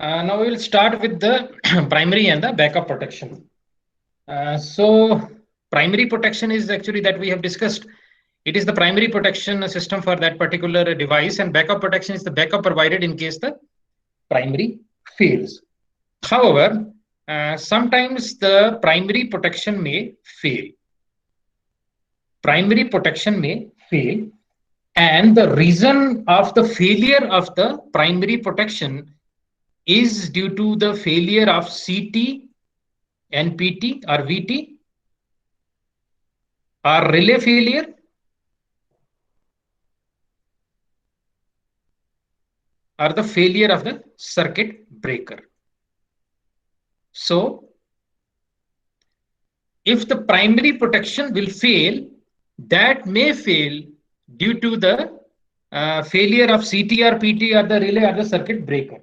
Now we will start with the primary and the backup protection. So primary protection is actually that we have discussed. It is the primary protection system for that particular device, and backup protection is the backup provided in case the primary fails. However, sometimes the primary protection may fail. Primary protection may fail, and the reason of the failure of the primary protection is due to the failure of CT, NPT or VT, or relay failure, or the failure of the circuit breaker. So if the primary protection will fail, that may fail due to the failure of CT or PT or the relay or the circuit breaker.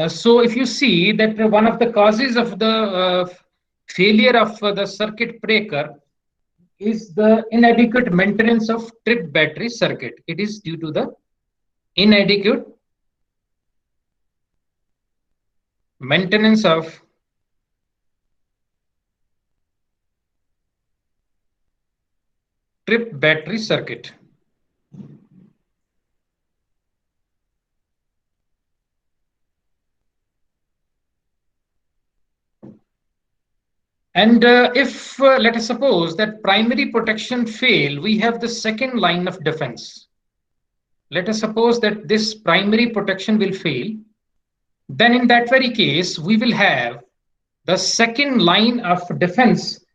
So if you see that one of the causes of the failure of the circuit breaker is the inadequate maintenance of trip battery circuit. It is due to the inadequate maintenance of trip battery circuit. And if let us suppose that primary protection fail, we have the second line of defense. Let us suppose that this primary protection will fail. Then in that very case, we will have the second line of defense,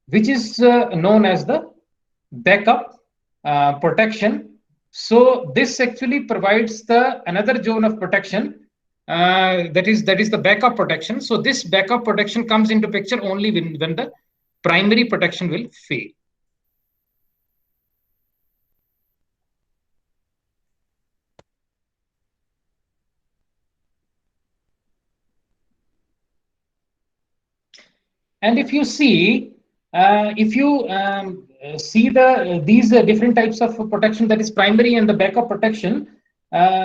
which is known as the backup protection. So this actually provides the another zone of protection, that is the backup protection. So this backup protection comes into picture only when the primary protection will fail. And if you see, see these different types of protection, that is primary and the backup protection,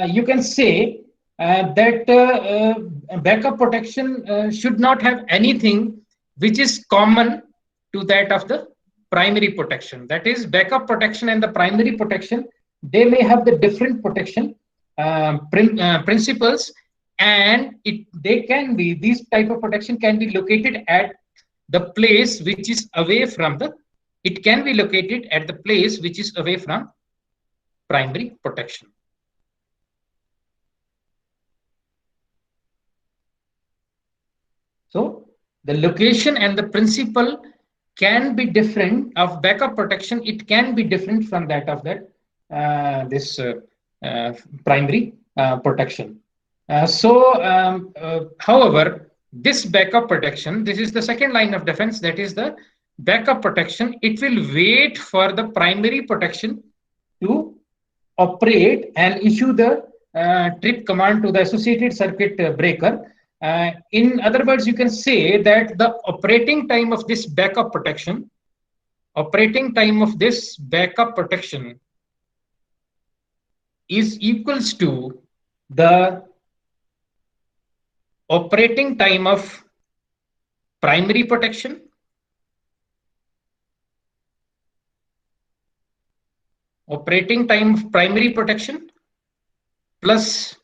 you can say that backup protection should not have anything which is common to that of the primary protection. That is, backup protection and the primary protection, they may have the different protection principles, and they can be, these type of protection can be located at the place which is away from the, it can be located at the place which is away from primary protection. So the location and the principle can be different of backup protection. It can be different from that of that this primary protection. However, this backup protection, this is the second line of defense, that is the backup protection. It will wait for the primary protection to operate and issue the trip command to the associated circuit breaker. In other words, you can say that the operating time of this backup protection, is equals to the operating time of primary protection plus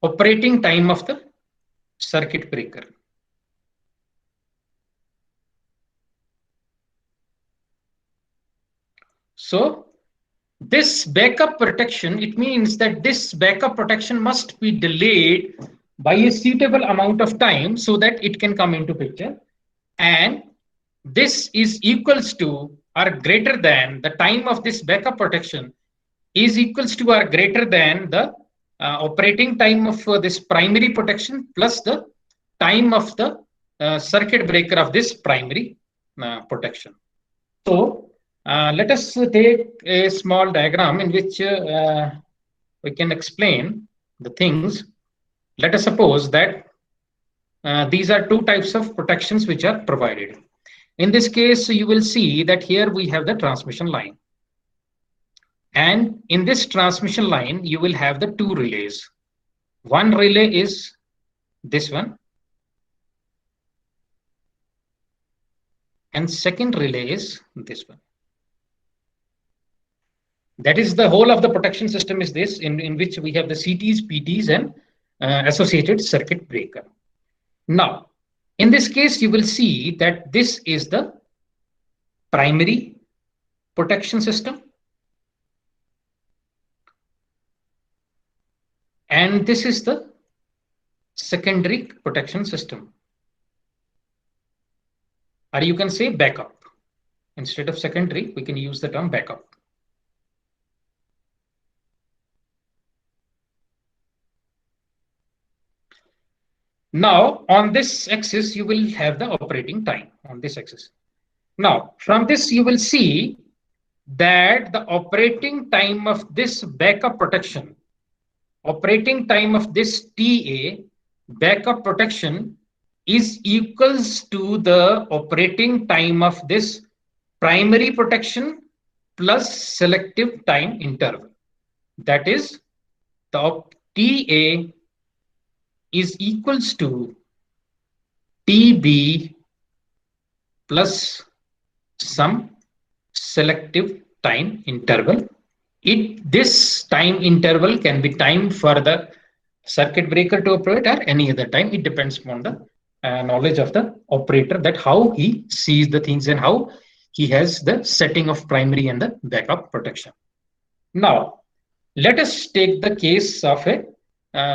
operating time of the circuit breaker. So this backup protection, it means that this backup protection must be delayed by a suitable amount of time so that it can come into picture, and this is equals to or greater than, the time of this backup protection is equals to or greater than the operating time of this primary protection plus the time of the circuit breaker of this primary protection. So let us take a small diagram in which we can explain the things. Let us suppose that these are two types of protections which are provided. In this case, you will see that here we have the transmission line. And in this transmission line, you will have the two relays. One relay is this one, and second relay is this one. That is the whole of the protection system is this, in which we have the CTs, PTs, and associated circuit breaker. Now, in this case, you will see that this is the primary protection system, and this is the secondary protection system, or you can say backup. Instead of secondary, we can use the term backup. Now, on this axis, you will have the operating time on this axis. Now, from this, you will see that the operating time of this backup protection, operating time of this TA backup protection is equals to the operating time of this primary protection plus selective time interval. That is, the TA is equals to TB plus some selective time interval. This time interval can be timed for the circuit breaker to operate or any other time. It depends upon the knowledge of the operator, that how he sees the things and how he has the setting of primary and the backup protection. Now, let us take the case of a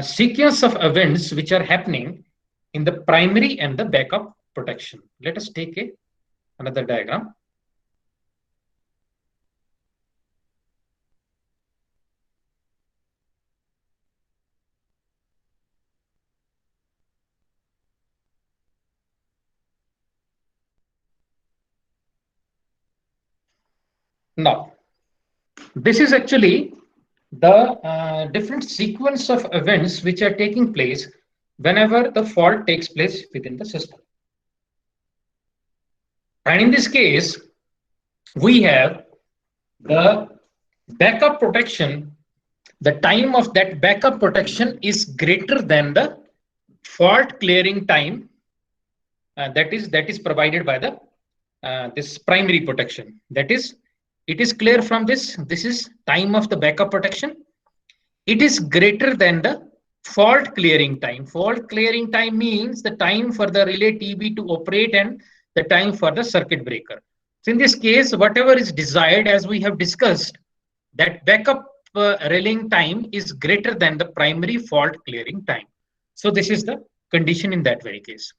sequence of events which are happening in the primary and the backup protection. Let us take another diagram. Now, this is actually the different sequence of events which are taking place whenever the fault takes place within the system. And in this case, we have the backup protection. The time of that backup protection is greater than the fault clearing time that is provided by the this primary protection. That is, it is clear from this. This is time of the backup protection. It is greater than the fault clearing time. Fault clearing time means the time for the relay TB to operate and the time for the circuit breaker. So in this case, whatever is desired, as we have discussed, that backup relaying time is greater than the primary fault clearing time. So this is the condition in that very case.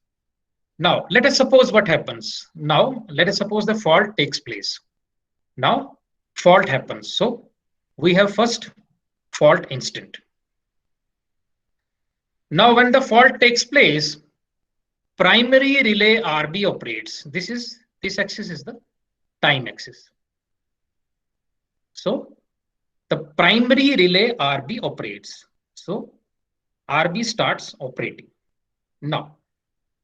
Now, let us suppose what happens. Now, let us suppose the fault takes place. Now, fault happens. So we have first fault instant. Now, when the fault takes place, primary relay RB operates. This axis is the time axis. So the primary relay RB operates. So RB starts operating. Now,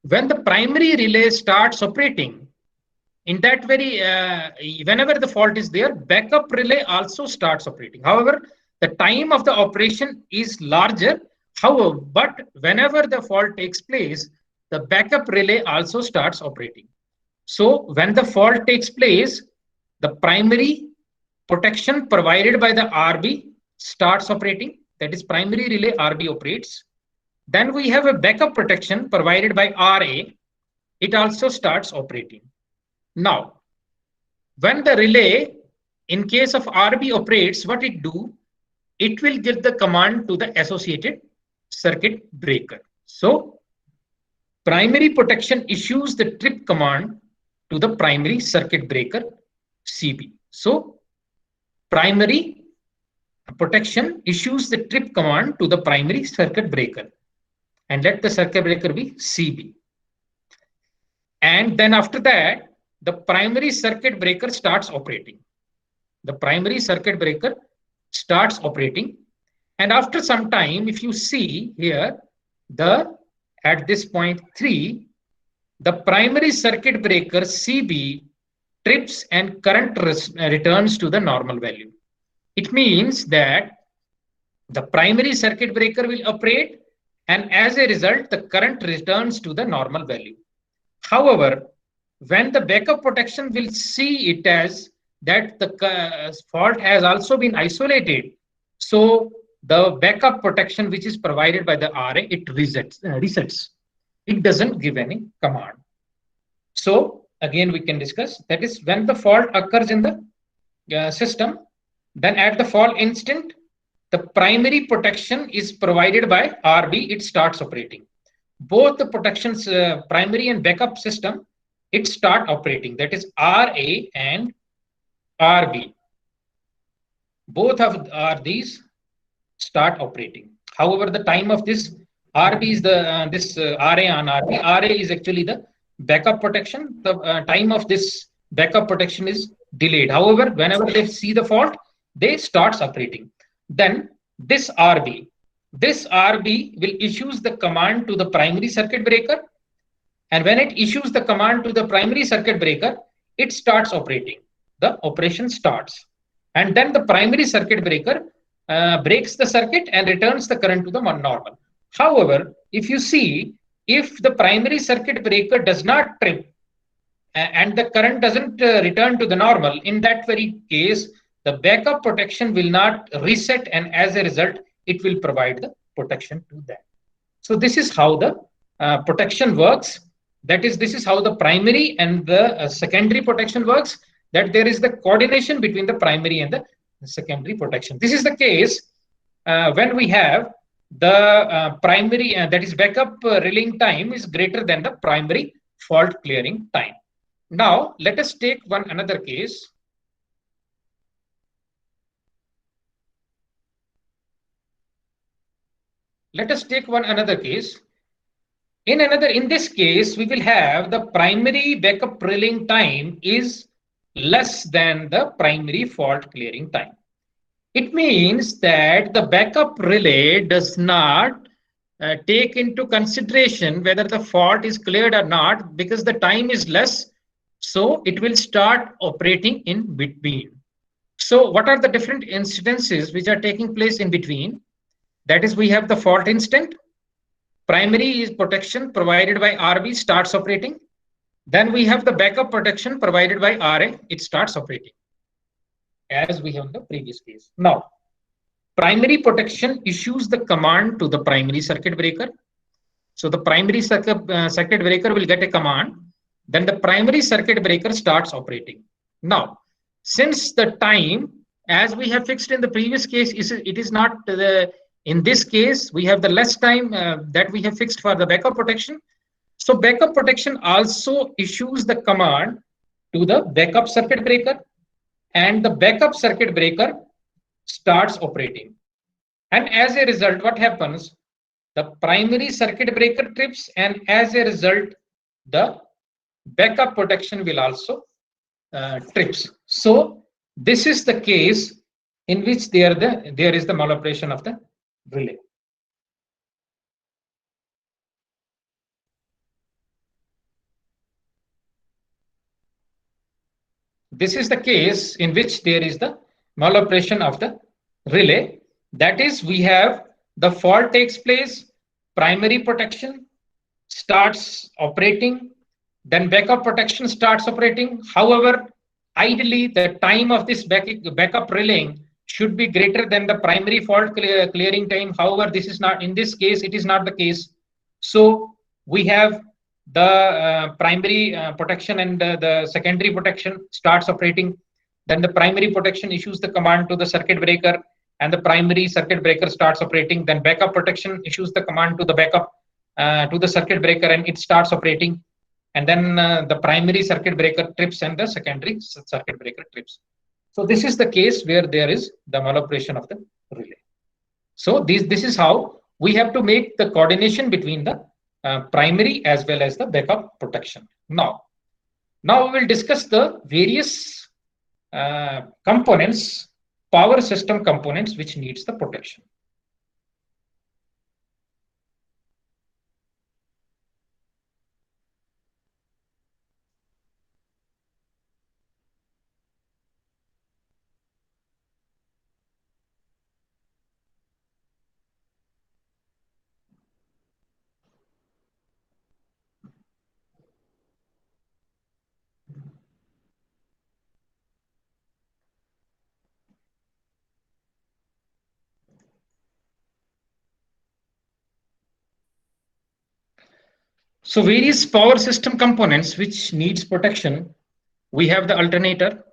when the primary relay starts operating, in that very whenever the fault is there, backup relay also starts operating. However, the time of the operation is larger. However, but whenever the fault takes place, the backup relay also starts operating. So when the fault takes place, the primary protection provided by the RB starts operating. That is, primary relay RB operates. Then we have a backup protection provided by RA. It also starts operating. Now, when the relay, in case of RB operates, what it do? It will give the command to the associated circuit breaker. So, primary protection issues the trip command to the primary circuit breaker CB. So, primary protection issues the trip command to the primary circuit breaker, and let the circuit breaker be CB. And then after that, the primary circuit breaker starts operating. The primary circuit breaker starts operating. And after some time, if you see here, at this point 3, the primary circuit breaker CB trips and current returns to the normal value. It means that the primary circuit breaker will operate and as a result, the current returns to the normal value. However, when the backup protection will see it as that the fault has also been isolated, so the backup protection which is provided by the RA, it resets. It doesn't give any command. So again, we can discuss that is when the fault occurs in the system, then at the fault instant, the primary protection is provided by RB, it starts operating. Both the protections, primary and backup system, it start operating. That is RA and RB. Both of are these start operating. However, the time of this RB is the RA on RB. RA is actually the backup protection. The time of this backup protection is delayed. However, whenever they see the fault, they starts operating. Then this RB will issues the command to the primary circuit breaker, and when it issues the command to the primary circuit breaker, it starts operating. The operation starts. And then the primary circuit breaker breaks the circuit and returns the current to the normal. However, if you see, if the primary circuit breaker does not trip and the current doesn't return to the normal, in that very case, the backup protection will not reset, and as a result, it will provide the protection to that. So this is how the protection works. That is, this is how the primary and the secondary protection works, that there is the coordination between the primary and the secondary protection. This is the case when we have the primary, that is backup relaying time is greater than the primary fault clearing time. Now, let us take one another case. Let us take one another case. In this case, we will have the primary backup relaying time is less than the primary fault clearing time. It means that the backup relay does not take into consideration whether the fault is cleared or not, because the time is less, so it will start operating in between. So what are the different incidences which are taking place in between? That is, we have the fault instant. Primary is protection provided by RB starts operating. Then we have the backup protection provided by RA, it starts operating, as we have in the previous case. Now, primary protection issues the command to the primary circuit breaker. So the primary circuit breaker will get a command, then the primary circuit breaker starts operating. Now, since the time, as we have fixed in the previous case, it is not in this case, we have the less time that we have fixed for the backup protection. So backup protection also issues the command to the backup circuit breaker, and the backup circuit breaker starts operating. And as a result, what happens? The primary circuit breaker trips, and as a result, the backup protection will also trips. So this is the case in which there is the maloperation of the relay. This is the case in which there is the maloperation of the relay. That is, we have the fault takes place, primary protection starts operating, then backup protection starts operating. However, ideally, the time of this backup relaying should be greater than the primary fault clearing time. However, this is not, in this case, it is not the case. So we have the primary protection and the secondary protection starts operating. Then the primary protection issues the command to the circuit breaker, and the primary circuit breaker starts operating. Then backup protection issues the command to the backup to the circuit breaker, and it starts operating. And then the primary circuit breaker trips and the secondary circuit breaker trips. So this is the case where there is the maloperation of the relay. So this is how we have to make the coordination between the primary as well as the backup protection. Now we will discuss the various components, power system components, which needs the protection. So various power system components which needs protection. We have the alternator.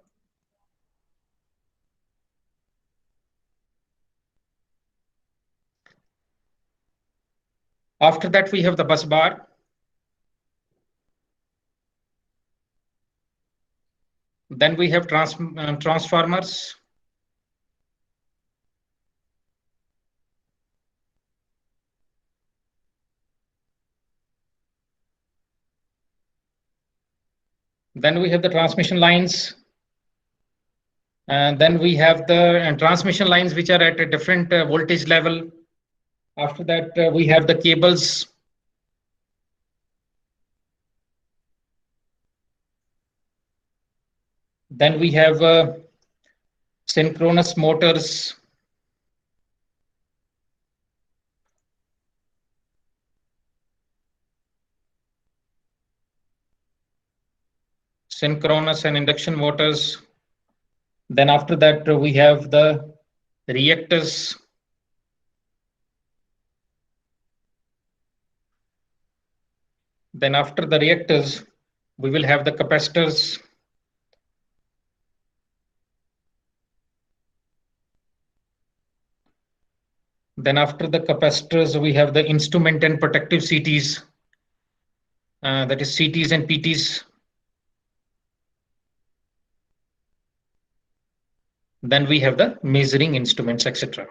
After that, we have the bus bar. Then we have transformers. Then we have the transmission lines. And then we have the transmission lines which are at a different voltage level. After that, we have the cables. Then we have synchronous motors. Synchronous and induction motors. Then after that, we have the reactors. Then after the reactors, we will have the capacitors. Then after the capacitors, we have the instrument and protective CTs, that is CTs and PTs. Then we have the measuring instruments, etc.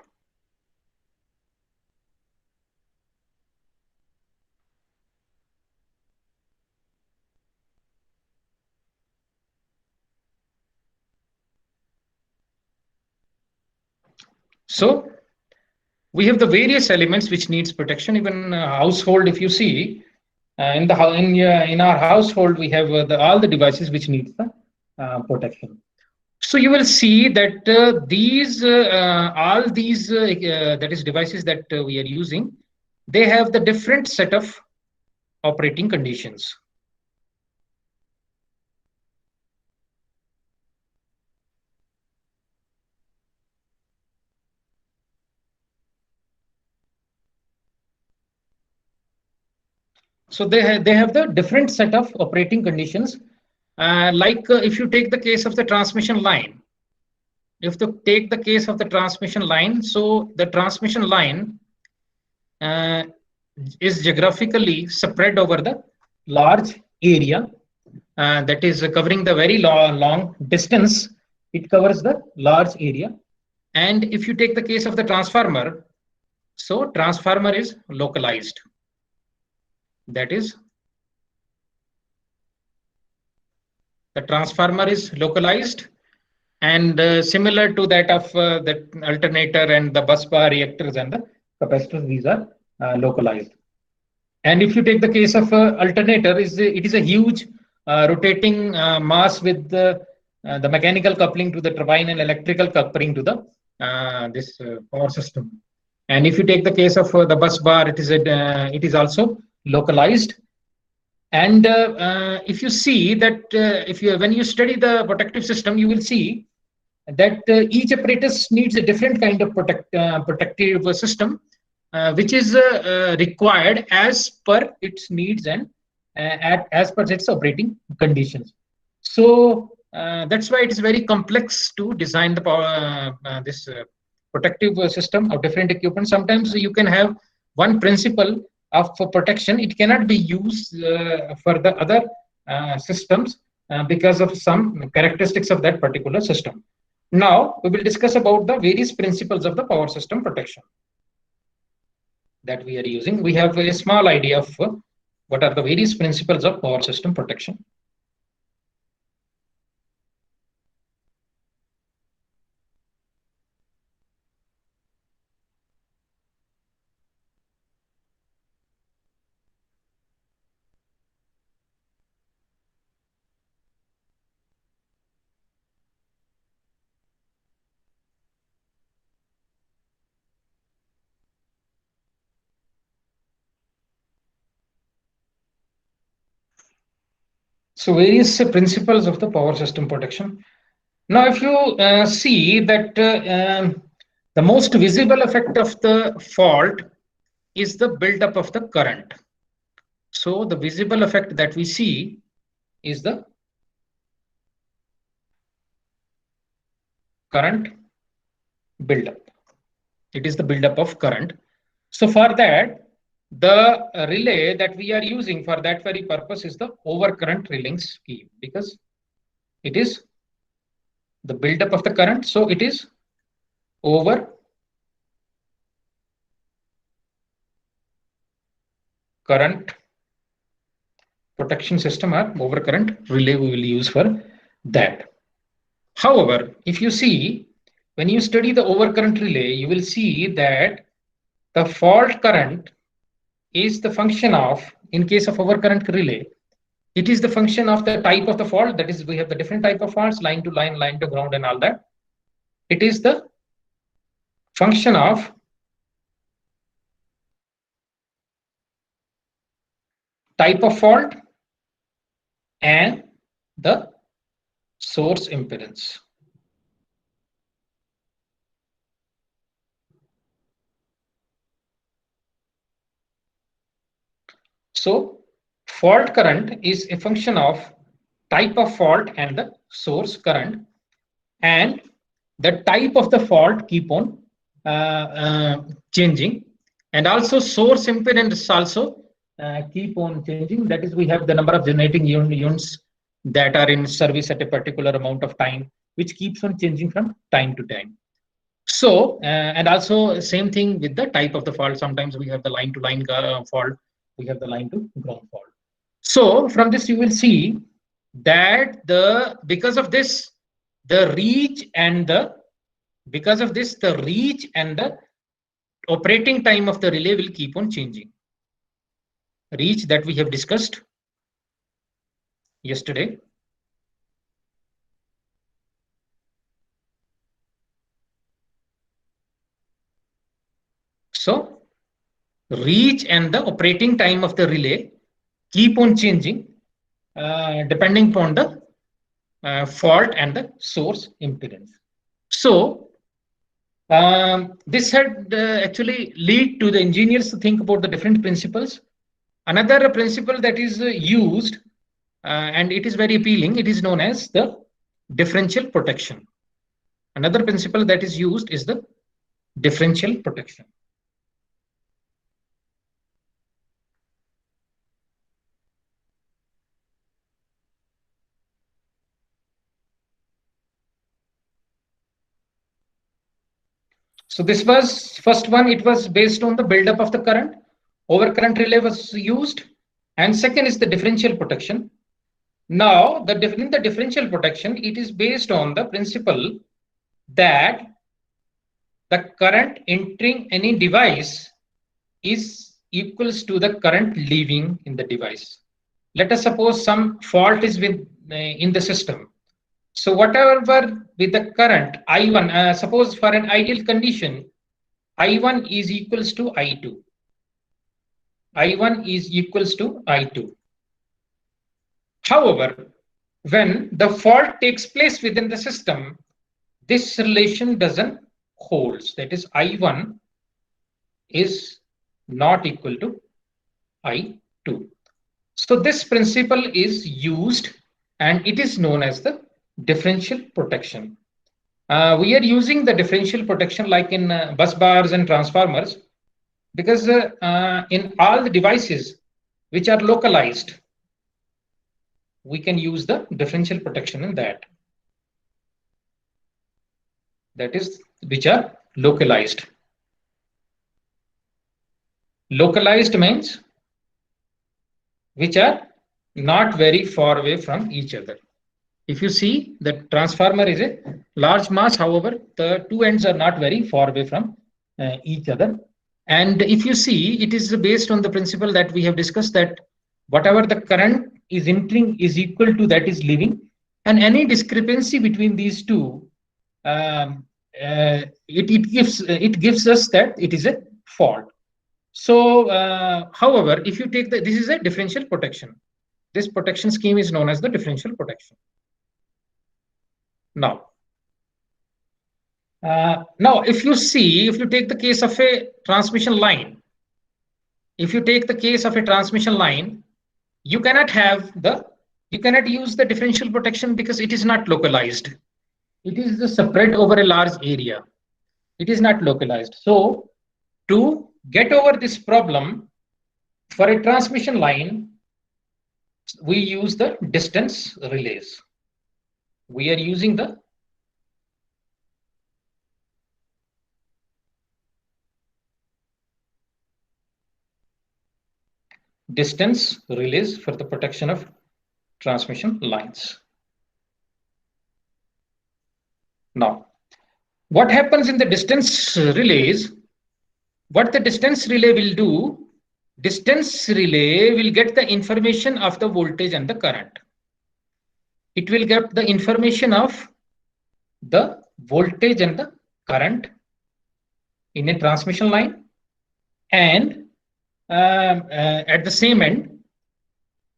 So we have the various elements which needs protection. Even household, if you see, in our household, we have all the devices which needs the protection. So you will see that all these that is devices that we are using, they have the different set of operating conditions. So they have the different set of operating conditions. If you take the case of the transmission line, if you take the case of the transmission line, so the transmission line is geographically spread over the large area that is covering the very long distance. It covers the large area. And if you take the case of the transformer, so transformer is localized. That is, the transformer is localized, and similar to that of the alternator and the bus bar, reactors and the capacitors, these are localized. And if you take the case of alternator, it is a huge rotating mass with the mechanical coupling to the turbine and electrical coupling to the this power system. And if you take the case of the bus bar, it is also localized. And if you see that when you study the protective system, you will see that each apparatus needs a different kind of protective system, which is required as per its needs and as per its operating conditions. So that's why it is very complex to design the power, this protective system of different equipment. Sometimes you can have one principle of protection, it cannot be used for the other systems because of some characteristics of that particular system. Now we will discuss about the various principles of the power system protection that we are using. We have a small idea of what are the various principles of power system protection. So various principles of the power system protection. Now, if you see that the most visible effect of the fault is the buildup of the current. So the visible effect that we see is the current buildup. It is the buildup of current. So for that, the relay that we are using for that very purpose is the overcurrent relaying scheme, because it is the buildup of the current. So it is over current protection system or overcurrent relay we will use for that. However, if you see, when you study the overcurrent relay, you will see that the fault current is the function of, in case of overcurrent relay, it is the function of the type of the fault. That is, we have the different type of faults, line to line, line to ground, and all that. It is the function of type of fault and the source impedance. So fault current is a function of type of fault and the source current, and the type of the fault keep on changing, and also source impedance also keep on changing. That is, we have the number of generating units that are in service at a particular amount of time, which keeps on changing from time to time. So and also same thing with the type of the fault. Sometimes we have the line to line fault, we have the line to ground fault. So from this you will see that because of this the reach and the operating time of the relay will keep on changing. Reach that we have discussed yesterday. So reach and the operating time of the relay keep on changing depending upon the fault and the source impedance. So this had actually lead to the engineers to think about the different principles. Another principle that is used and it is very appealing, it is known as the differential protection. Another principle that is used is the differential protection. So this was first one, it was based on the buildup of the current. Overcurrent relay was used. And second is the differential protection. Now, in the differential protection, it is based on the principle that the current entering any device is equals to the current leaving in the device. Let us suppose some fault is in the system. So whatever with the current I1, suppose for an ideal condition, I1 is equals to I2. I1 is equals to I2. However, when the fault takes place within the system, this relation doesn't hold. That is, I1 is not equal to I2. So this principle is used and it is known as the differential protection. We are using the differential protection like in bus bars and transformers because in all the devices which are localized, we can use the differential protection in that. That is, which are localized. Localized means which are not very far away from each other. If you see, the transformer is a large mass, however, the two ends are not very far away from each other. And if you see, it is based on the principle that we have discussed, that whatever the current is entering is equal to that is leaving, and any discrepancy between these two, it gives us that it is a fault. So, however, if you take this is a differential protection. This protection scheme is known as the differential protection. Now, if you take the case of a transmission line, if you take the case of a transmission line, you cannot use the differential protection because it is not localized. It is spread over a large area. It is not localized. So to get over this problem, for a transmission line, we use the distance relays. We are using the distance relays for the protection of transmission lines. Now, what happens in the distance relays? What the distance relay will do, distance relay will get the information of the voltage and the current. It will get the information of the voltage and the current in a transmission line, and at the same end,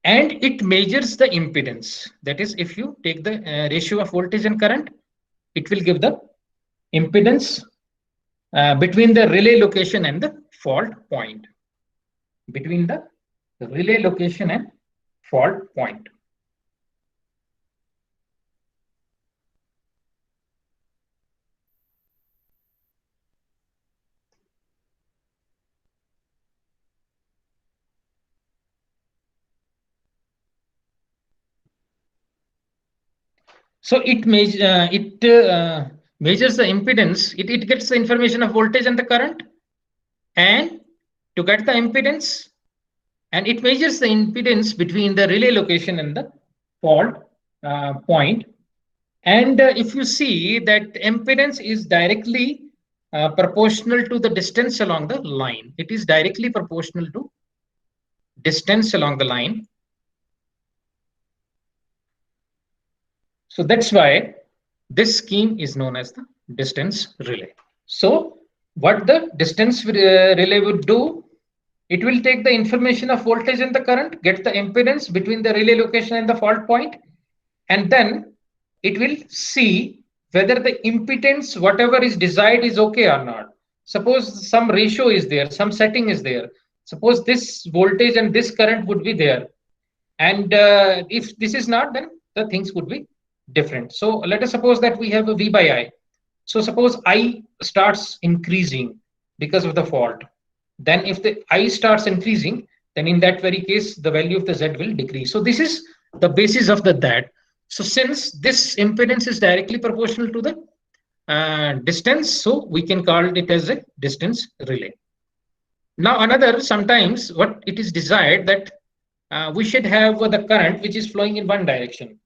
and it measures the impedance. That is, if you take the ratio of voltage and current, it will give the impedance between the relay location and the fault point. Between the relay location and fault point. So it measures the impedance. It gets the information of voltage and the current, and to get the impedance, and it measures the impedance between the relay location and the fault point. And if you see that impedance is directly proportional to the distance along the line. It is directly proportional to distance along the line. So that's why this scheme is known as the distance relay. So what the distance relay would do, it will take the information of voltage and the current, get the impedance between the relay location and the fault point, and then it will see whether the impedance, whatever is desired, is okay or not. Suppose some ratio is there, some setting is there. Suppose this voltage and this current would be there. And if this is not, then the things would be different. So let us suppose that we have a V by I. So suppose I starts increasing because of the fault. Then if the I starts increasing, then in that very case, the value of the Z will decrease. So this is the basis of that. So since this impedance is directly proportional to the distance, so we can call it as a distance relay. Now sometimes what it is desired that we should have the current which is flowing in one direction.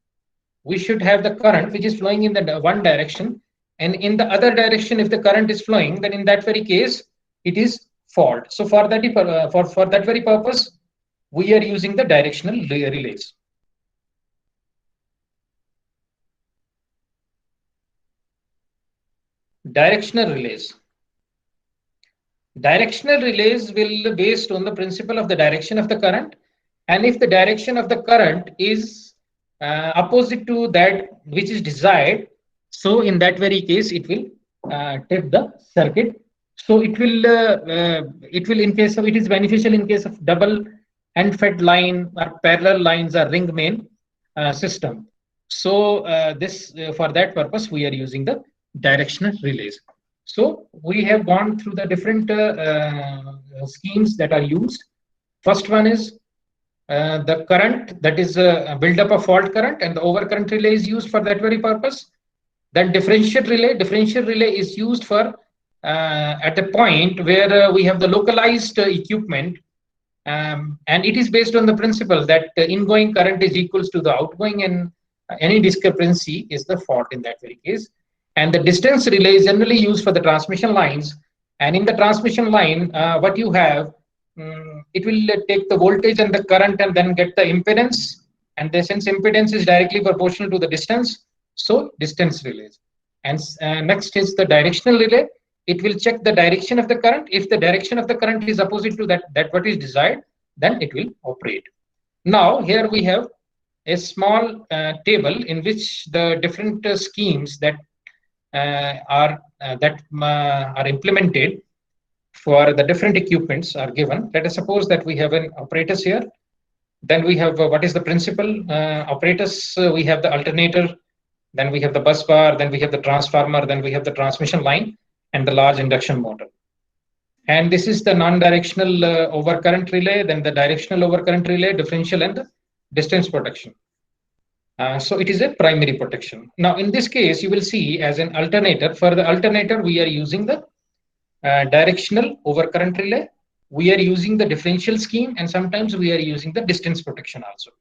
We should have the current which is flowing in the one direction, and in the other direction, if the current is flowing, then in that very case, it is fault. So for that very purpose, we are using the directional relays. Directional relays. Directional relays will be based on the principle of the direction of the current, and if the direction of the current is opposite to that which is desired, so in that very case it will tip the circuit. So it will in case of, it is beneficial in case of double end fed line or parallel lines or ring main system. So for that purpose we are using the directional relays. So we have gone through the different schemes that are used. First one is the current, that is a build-up of fault current, and the overcurrent relay is used for that very purpose. Then differential relay is used for at a point where we have the localized equipment, and it is based on the principle that the ingoing current is equals to the outgoing, and any discrepancy is the fault in that very case. And the distance relay is generally used for the transmission lines, and in the transmission line, what you have, it will take the voltage and the current and then get the impedance, and since impedance is directly proportional to the distance, so distance relays. And next is the directional relay. It will check the direction of the current. If the direction of the current is opposite to that what is desired, then it will operate. Now here we have a small table in which the different schemes that are implemented. for the different equipments are given. Let us suppose that we have an apparatus here. Then we have what is the principal apparatus? We have the alternator, then we have the bus bar, then we have the transformer, then we have the transmission line, and the large induction motor. And this is the non-directional overcurrent relay, then the directional overcurrent relay, differential, and the distance protection. So it is a primary protection. Now, in this case, you will see as an alternator. For the alternator, we are using the directional overcurrent relay. We are using the differential scheme, and sometimes we are using the distance protection also,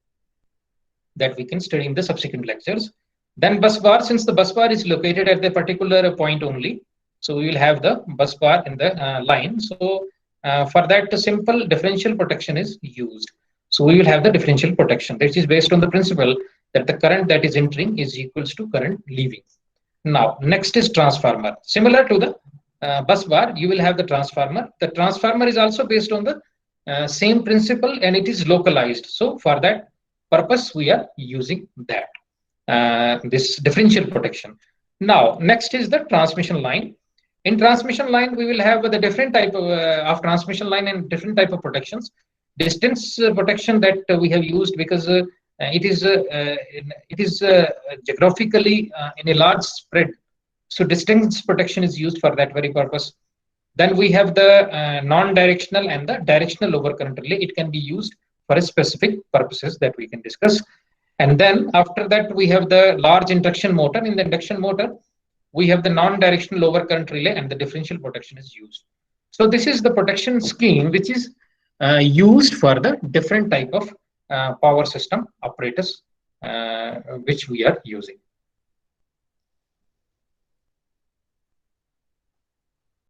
that we can study in the subsequent lectures. Then bus bar, since the bus bar is located at the particular point only, so we will have the bus bar in the line. So for that, the simple differential protection is used. So we will have the differential protection. This is based on the principle that the current that is entering is equals to current leaving. Now, next is transformer. Similar to the bus bar, you will have the transformer. The transformer is also based on the same principle, and it is localized. So for that purpose, we are using that, this differential protection. Now, next is the transmission line. In transmission line, we will have the different type of transmission line and different type of protections. Distance protection that we have used because it is geographically in a large spread. So distance protection is used for that very purpose. Then we have the non-directional and the directional overcurrent relay. It can be used for a specific purposes that we can discuss. And then after that, we have the large induction motor. In the induction motor, we have the non-directional overcurrent relay, and the differential protection is used. So this is the protection scheme which is used for the different type of power system apparatus which we are using.